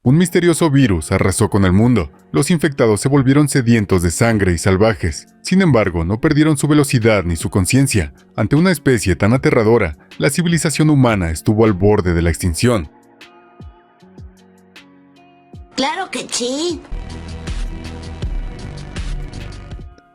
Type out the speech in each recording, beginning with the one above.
Un misterioso virus arrasó con el mundo. Los infectados se volvieron sedientos de sangre y salvajes. Sin embargo, no perdieron su velocidad ni su conciencia. Ante una especie tan aterradora, la civilización humana estuvo al borde de la extinción. ¡Claro que sí!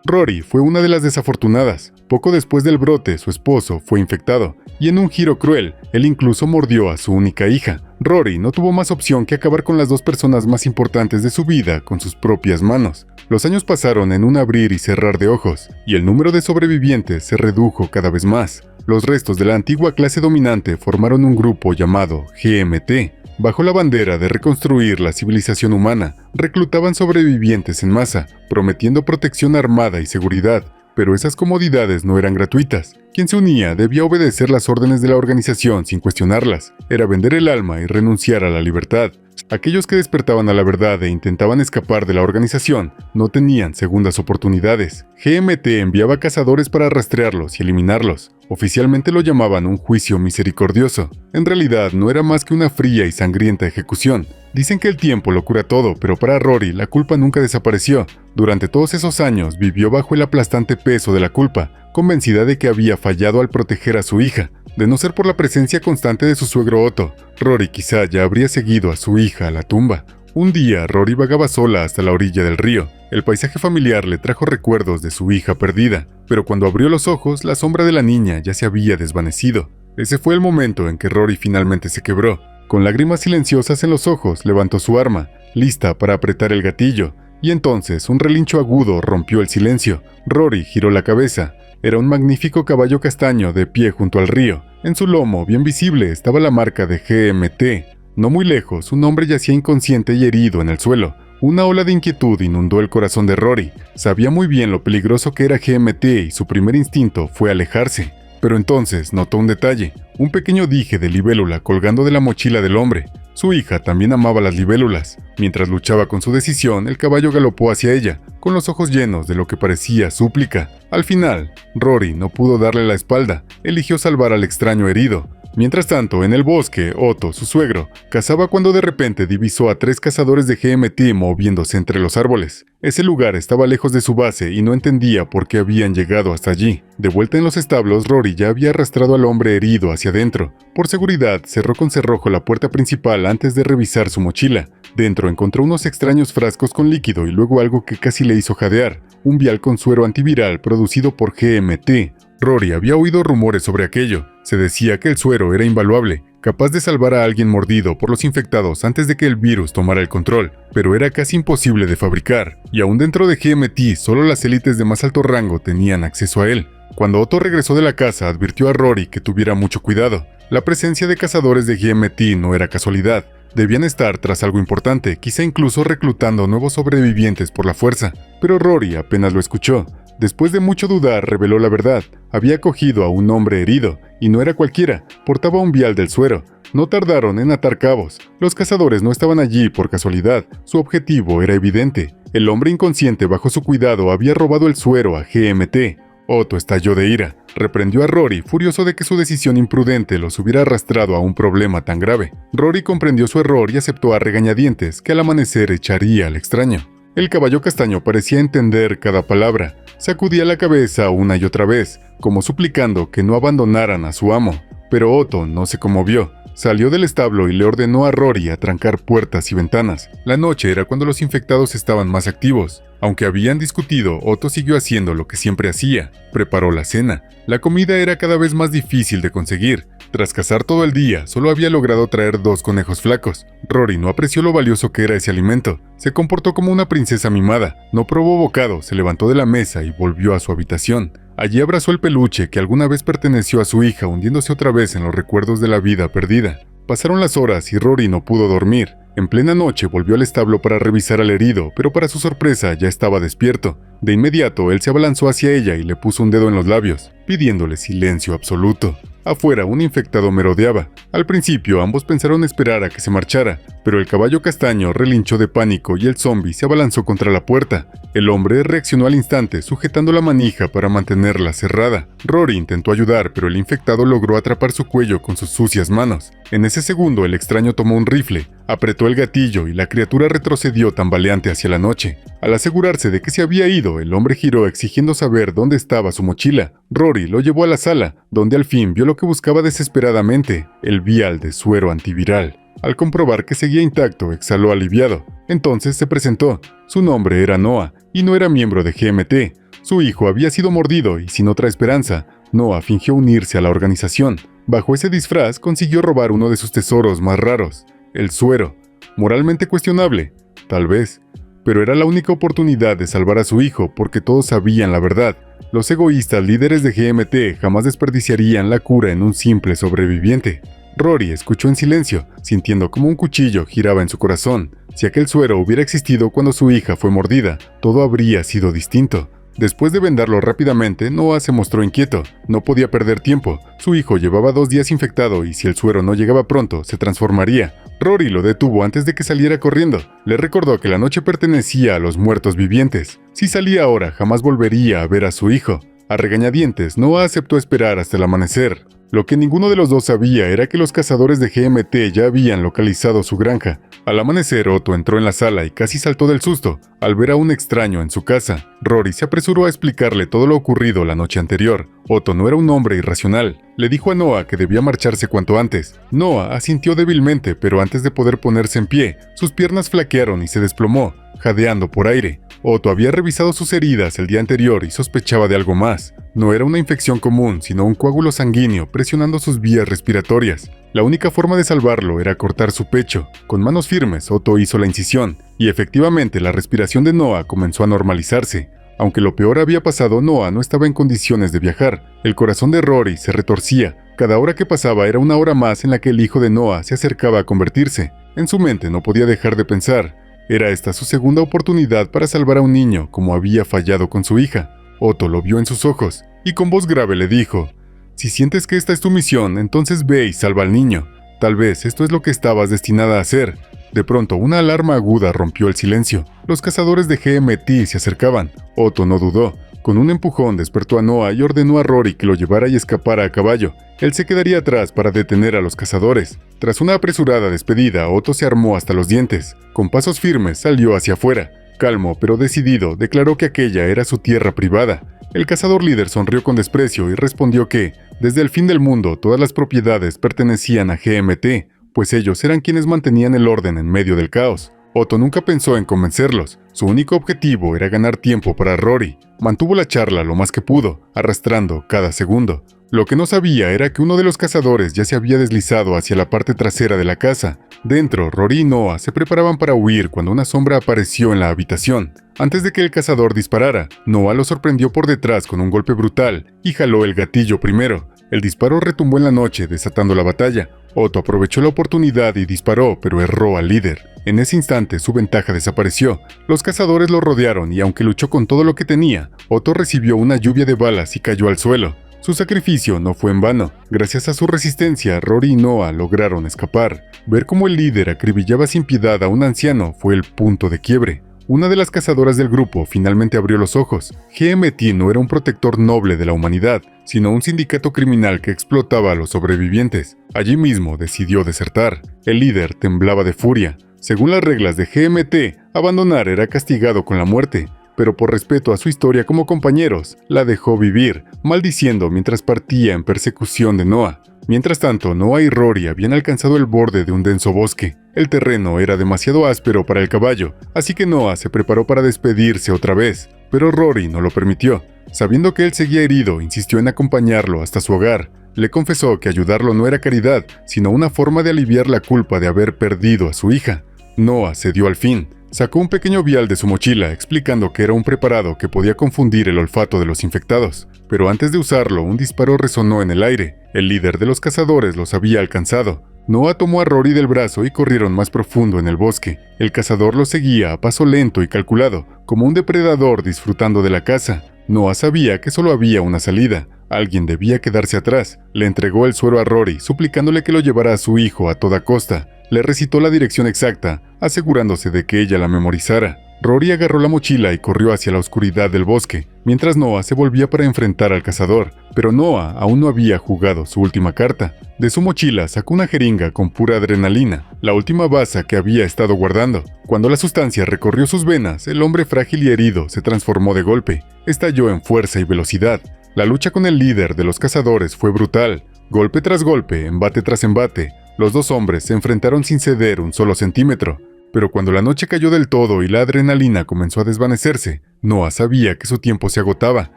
Rory fue una de las desafortunadas. Poco después del brote, su esposo fue infectado, y en un giro cruel, él incluso mordió a su única hija. Rory no tuvo más opción que acabar con las dos personas más importantes de su vida con sus propias manos. Los años pasaron en un abrir y cerrar de ojos, y el número de sobrevivientes se redujo cada vez más. Los restos de la antigua clase dominante formaron un grupo llamado GMT. Bajo la bandera de reconstruir la civilización humana, reclutaban sobrevivientes en masa, prometiendo protección armada y seguridad. Pero esas comodidades no eran gratuitas. Quien se unía debía obedecer las órdenes de la organización sin cuestionarlas. Era vender el alma y renunciar a la libertad. Aquellos que despertaban a la verdad e intentaban escapar de la organización no tenían segundas oportunidades. GMT enviaba cazadores para rastrearlos y eliminarlos. Oficialmente lo llamaban un juicio misericordioso. En realidad no era más que una fría y sangrienta ejecución. Dicen que el tiempo lo cura todo, pero para Rory la culpa nunca desapareció. Durante todos esos años vivió bajo el aplastante peso de la culpa, convencida de que había fallado al proteger a su hija. De no ser por la presencia constante de su suegro Otto, Rory quizá ya habría seguido a su hija a la tumba. Un día, Rory vagaba sola hasta la orilla del río. El paisaje familiar le trajo recuerdos de su hija perdida, pero cuando abrió los ojos, la sombra de la niña ya se había desvanecido. Ese fue el momento en que Rory finalmente se quebró. Con lágrimas silenciosas en los ojos, levantó su arma, lista para apretar el gatillo, y entonces un relincho agudo rompió el silencio. Rory giró la cabeza. Era un magnífico caballo castaño de pie junto al río. En su lomo, bien visible, estaba la marca de GMT. No muy lejos, un hombre yacía inconsciente y herido en el suelo. Una ola de inquietud inundó el corazón de Rory. Sabía muy bien lo peligroso que era GMT y su primer instinto fue alejarse. Pero entonces notó un detalle, un pequeño dije de libélula colgando de la mochila del hombre. Su hija también amaba las libélulas. Mientras luchaba con su decisión, el caballo galopó hacia ella, con los ojos llenos de lo que parecía súplica. Al final, Rory no pudo darle la espalda, eligió salvar al extraño herido. Mientras tanto, en el bosque, Otto, su suegro, cazaba cuando de repente divisó a 3 cazadores de GMT moviéndose entre los árboles. Ese lugar estaba lejos de su base y no entendía por qué habían llegado hasta allí. De vuelta en los establos, Rory ya había arrastrado al hombre herido hacia adentro. Por seguridad, cerró con cerrojo la puerta principal antes de revisar su mochila. Dentro encontró unos extraños frascos con líquido y luego algo que casi le hizo jadear, un vial con suero antiviral producido por GMT. Rory había oído rumores sobre aquello. Se decía que el suero era invaluable, capaz de salvar a alguien mordido por los infectados antes de que el virus tomara el control, pero era casi imposible de fabricar, y aún dentro de GMT solo las élites de más alto rango tenían acceso a él. Cuando Otto regresó de la casa, advirtió a Rory que tuviera mucho cuidado. La presencia de cazadores de GMT no era casualidad. Debían estar tras algo importante, quizá incluso reclutando nuevos sobrevivientes por la fuerza, pero Rory apenas lo escuchó. Después de mucho dudar, reveló la verdad. Había cogido a un hombre herido, y no era cualquiera, portaba un vial del suero. No tardaron en atar cabos. Los cazadores no estaban allí por casualidad, su objetivo era evidente. El hombre inconsciente bajo su cuidado había robado el suero a GMT. Otto estalló de ira, reprendió a Rory, furioso de que su decisión imprudente los hubiera arrastrado a un problema tan grave. Rory comprendió su error y aceptó a regañadientes que al amanecer echaría al extraño. El caballo castaño parecía entender cada palabra. Sacudía la cabeza una y otra vez, como suplicando que no abandonaran a su amo. Pero Otto no se conmovió. Salió del establo y le ordenó a Rory atrancar puertas y ventanas. La noche era cuando los infectados estaban más activos. Aunque habían discutido, Otto siguió haciendo lo que siempre hacía. Preparó la cena. La comida era cada vez más difícil de conseguir. Tras cazar todo el día, solo había logrado traer 2 conejos flacos. Rory no apreció lo valioso que era ese alimento. Se comportó como una princesa mimada. No probó bocado, se levantó de la mesa y volvió a su habitación. Allí abrazó el peluche que alguna vez perteneció a su hija, hundiéndose otra vez en los recuerdos de la vida perdida. Pasaron las horas y Rory no pudo dormir. En plena noche volvió al establo para revisar al herido, pero para su sorpresa ya estaba despierto. De inmediato, él se abalanzó hacia ella y le puso un dedo en los labios, pidiéndole silencio absoluto. Afuera, un infectado merodeaba. Al principio, ambos pensaron esperar a que se marchara, pero el caballo castaño relinchó de pánico y el zombi se abalanzó contra la puerta. El hombre reaccionó al instante, sujetando la manija para mantenerla cerrada. Rory intentó ayudar, pero el infectado logró atrapar su cuello con sus sucias manos. En ese segundo, el extraño tomó un rifle, apretó el gatillo y la criatura retrocedió tambaleante hacia la noche. Al asegurarse de que se había ido, el hombre giró exigiendo saber dónde estaba su mochila. Rory lo llevó a la sala, donde al fin vio lo que buscaba desesperadamente, el vial de suero antiviral. Al comprobar que seguía intacto, exhaló aliviado. Entonces se presentó. Su nombre era Noah, y no era miembro de GMT. Su hijo había sido mordido y sin otra esperanza, Noah fingió unirse a la organización. Bajo ese disfraz consiguió robar uno de sus tesoros más raros, el suero. Moralmente cuestionable, tal vez, pero era la única oportunidad de salvar a su hijo porque todos sabían la verdad. Los egoístas líderes de GMT jamás desperdiciarían la cura en un simple sobreviviente. Rory escuchó en silencio, sintiendo como un cuchillo giraba en su corazón. Si aquel suero hubiera existido cuando su hija fue mordida, todo habría sido distinto. Después de vendarlo rápidamente, Noah se mostró inquieto. No podía perder tiempo. Su hijo llevaba 2 días infectado y si el suero no llegaba pronto, se transformaría. Rory lo detuvo antes de que saliera corriendo. Le recordó que la noche pertenecía a los muertos vivientes. Si salía ahora, jamás volvería a ver a su hijo. A regañadientes, Noah aceptó esperar hasta el amanecer. Lo que ninguno de los dos sabía era que los cazadores de GMT ya habían localizado su granja. Al amanecer, Otto entró en la sala y casi saltó del susto al ver a un extraño en su casa. Rory se apresuró a explicarle todo lo ocurrido la noche anterior. Otto no era un hombre irracional. Le dijo a Noah que debía marcharse cuanto antes. Noah asintió débilmente, pero antes de poder ponerse en pie, sus piernas flaquearon y se desplomó, jadeando por aire. Otto había revisado sus heridas el día anterior y sospechaba de algo más. No era una infección común, sino un coágulo sanguíneo presionando sus vías respiratorias. La única forma de salvarlo era cortar su pecho. Con manos firmes, Otto hizo la incisión, y efectivamente la respiración de Noah comenzó a normalizarse. Aunque lo peor había pasado, Noah no estaba en condiciones de viajar. El corazón de Rory se retorcía. Cada hora que pasaba era una hora más en la que el hijo de Noah se acercaba a convertirse. En su mente no podía dejar de pensar. Era esta su segunda oportunidad para salvar a un niño, como había fallado con su hija. Otto lo vio en sus ojos, y con voz grave le dijo: «Si sientes que esta es tu misión, entonces ve y salva al niño. Tal vez esto es lo que estabas destinada a hacer». De pronto, una alarma aguda rompió el silencio. Los cazadores de GMT se acercaban. Otto no dudó. Con un empujón despertó a Noah y ordenó a Rory que lo llevara y escapara a caballo. Él se quedaría atrás para detener a los cazadores. Tras una apresurada despedida, Otto se armó hasta los dientes. Con pasos firmes salió hacia afuera. Calmo pero decidido, declaró que aquella era su tierra privada. El cazador líder sonrió con desprecio y respondió que, desde el fin del mundo, todas las propiedades pertenecían a GMT, pues ellos eran quienes mantenían el orden en medio del caos. Otto nunca pensó en convencerlos. Su único objetivo era ganar tiempo para Rory. Mantuvo la charla lo más que pudo, arrastrando cada segundo. Lo que no sabía era que uno de los cazadores ya se había deslizado hacia la parte trasera de la casa. Dentro, Rory y Noah se preparaban para huir cuando una sombra apareció en la habitación. Antes de que el cazador disparara, Noah lo sorprendió por detrás con un golpe brutal y jaló el gatillo primero. El disparo retumbó en la noche, desatando la batalla. Otto aprovechó la oportunidad y disparó, pero erró al líder. En ese instante, su ventaja desapareció. Los cazadores lo rodearon y aunque luchó con todo lo que tenía, Otto recibió una lluvia de balas y cayó al suelo. Su sacrificio no fue en vano. Gracias a su resistencia, Rory y Noah lograron escapar. Ver cómo el líder acribillaba sin piedad a un anciano fue el punto de quiebre. Una de las cazadoras del grupo finalmente abrió los ojos. GMT no era un protector noble de la humanidad, sino un sindicato criminal que explotaba a los sobrevivientes. Allí mismo decidió desertar. El líder temblaba de furia. Según las reglas de GMT, abandonar era castigado con la muerte, pero por respeto a su historia como compañeros, la dejó vivir, maldiciendo mientras partía en persecución de Noah. Mientras tanto, Noah y Rory habían alcanzado el borde de un denso bosque. El terreno era demasiado áspero para el caballo, así que Noah se preparó para despedirse otra vez, pero Rory no lo permitió. Sabiendo que él seguía herido, insistió en acompañarlo hasta su hogar. Le confesó que ayudarlo no era caridad, sino una forma de aliviar la culpa de haber perdido a su hija. Noah cedió al fin. Sacó un pequeño vial de su mochila, explicando que era un preparado que podía confundir el olfato de los infectados. Pero antes de usarlo, un disparo resonó en el aire. El líder de los cazadores los había alcanzado. Noah tomó a Rory del brazo y corrieron más profundo en el bosque. El cazador los seguía a paso lento y calculado, como un depredador disfrutando de la caza. Noah sabía que solo había una salida. Alguien debía quedarse atrás. Le entregó el suero a Rory, suplicándole que lo llevara a su hijo a toda costa. Le recitó la dirección exacta, asegurándose de que ella la memorizara. Rory agarró la mochila y corrió hacia la oscuridad del bosque, mientras Noah se volvía para enfrentar al cazador. Pero Noah aún no había jugado su última carta. De su mochila sacó una jeringa con pura adrenalina, la última baza que había estado guardando. Cuando la sustancia recorrió sus venas, el hombre frágil y herido se transformó de golpe. Estalló en fuerza y velocidad. La lucha con el líder de los cazadores fue brutal. Golpe tras golpe, embate tras embate, los dos hombres se enfrentaron sin ceder un solo centímetro. Pero cuando la noche cayó del todo y la adrenalina comenzó a desvanecerse, Noah sabía que su tiempo se agotaba.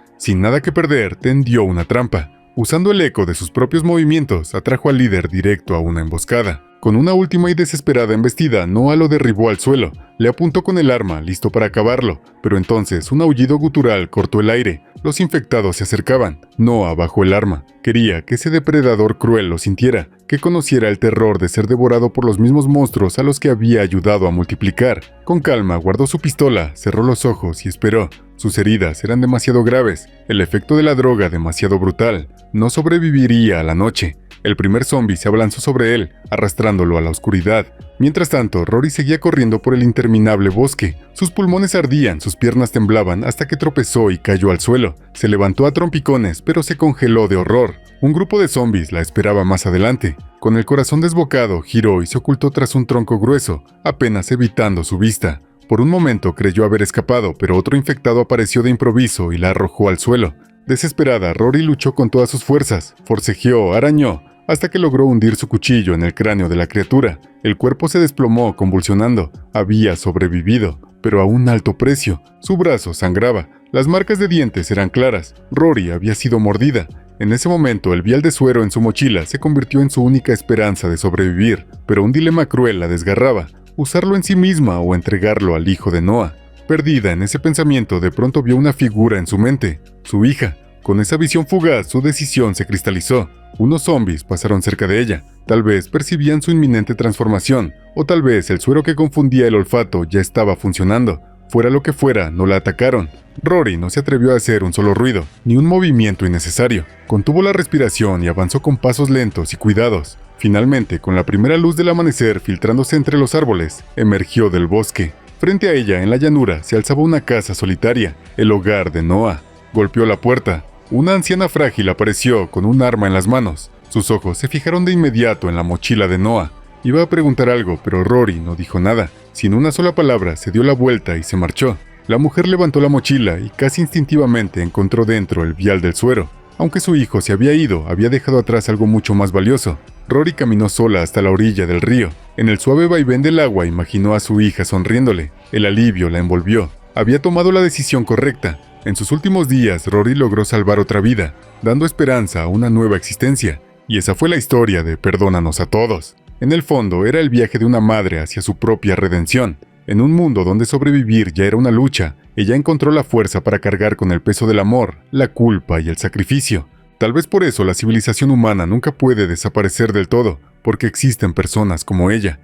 Sin nada que perder, tendió una trampa. Usando el eco de sus propios movimientos, atrajo al líder directo a una emboscada. Con una última y desesperada embestida, Noah lo derribó al suelo. Le apuntó con el arma, listo para acabarlo. Pero entonces, un aullido gutural cortó el aire. Los infectados se acercaban. Noah bajó el arma. Quería que ese depredador cruel lo sintiera, que conociera el terror de ser devorado por los mismos monstruos a los que había ayudado a multiplicar. Con calma, guardó su pistola, cerró los ojos y esperó. Sus heridas eran demasiado graves, el efecto de la droga demasiado brutal. No sobreviviría a la noche. El primer zombie se abalanzó sobre él, arrastrándolo a la oscuridad. Mientras tanto, Rory seguía corriendo por el interminable bosque. Sus pulmones ardían, sus piernas temblaban hasta que tropezó y cayó al suelo. Se levantó a trompicones, pero se congeló de horror. Un grupo de zombies la esperaba más adelante. Con el corazón desbocado, giró y se ocultó tras un tronco grueso, apenas evitando su vista. Por un momento creyó haber escapado, pero otro infectado apareció de improviso y la arrojó al suelo. Desesperada, Rory luchó con todas sus fuerzas, forcejeó, arañó, hasta que logró hundir su cuchillo en el cráneo de la criatura. El cuerpo se desplomó, convulsionando. Había sobrevivido, pero a un alto precio. Su brazo sangraba. Las marcas de dientes eran claras. Rory había sido mordida. En ese momento, el vial de suero en su mochila se convirtió en su única esperanza de sobrevivir, pero un dilema cruel la desgarraba: usarlo en sí misma o entregarlo al hijo de Noah. Perdida en ese pensamiento, de pronto vio una figura en su mente: su hija. Con esa visión fugaz, su decisión se cristalizó. Unos zombies pasaron cerca de ella. Tal vez percibían su inminente transformación, o tal vez el suero que confundía el olfato ya estaba funcionando. Fuera lo que fuera, no la atacaron. Rory no se atrevió a hacer un solo ruido, ni un movimiento innecesario. Contuvo la respiración y avanzó con pasos lentos y cuidados. Finalmente, con la primera luz del amanecer filtrándose entre los árboles, emergió del bosque. Frente a ella, en la llanura, se alzaba una casa solitaria, el hogar de Noah. Golpeó la puerta. Una anciana frágil apareció con un arma en las manos. Sus ojos se fijaron de inmediato en la mochila de Noah. Iba a preguntar algo, pero Rory no dijo nada. Sin una sola palabra, se dio la vuelta y se marchó. La mujer levantó la mochila y casi instintivamente encontró dentro el vial del suero. Aunque su hijo se había ido, había dejado atrás algo mucho más valioso. Rory caminó sola hasta la orilla del río. En el suave vaivén del agua imaginó a su hija sonriéndole. El alivio la envolvió. Había tomado la decisión correcta. En sus últimos días, Rory logró salvar otra vida, dando esperanza a una nueva existencia. Y esa fue la historia de Perdónanos a Todos. En el fondo, era el viaje de una madre hacia su propia redención. En un mundo donde sobrevivir ya era una lucha, ella encontró la fuerza para cargar con el peso del amor, la culpa y el sacrificio. Tal vez por eso la civilización humana nunca puede desaparecer del todo, porque existen personas como ella,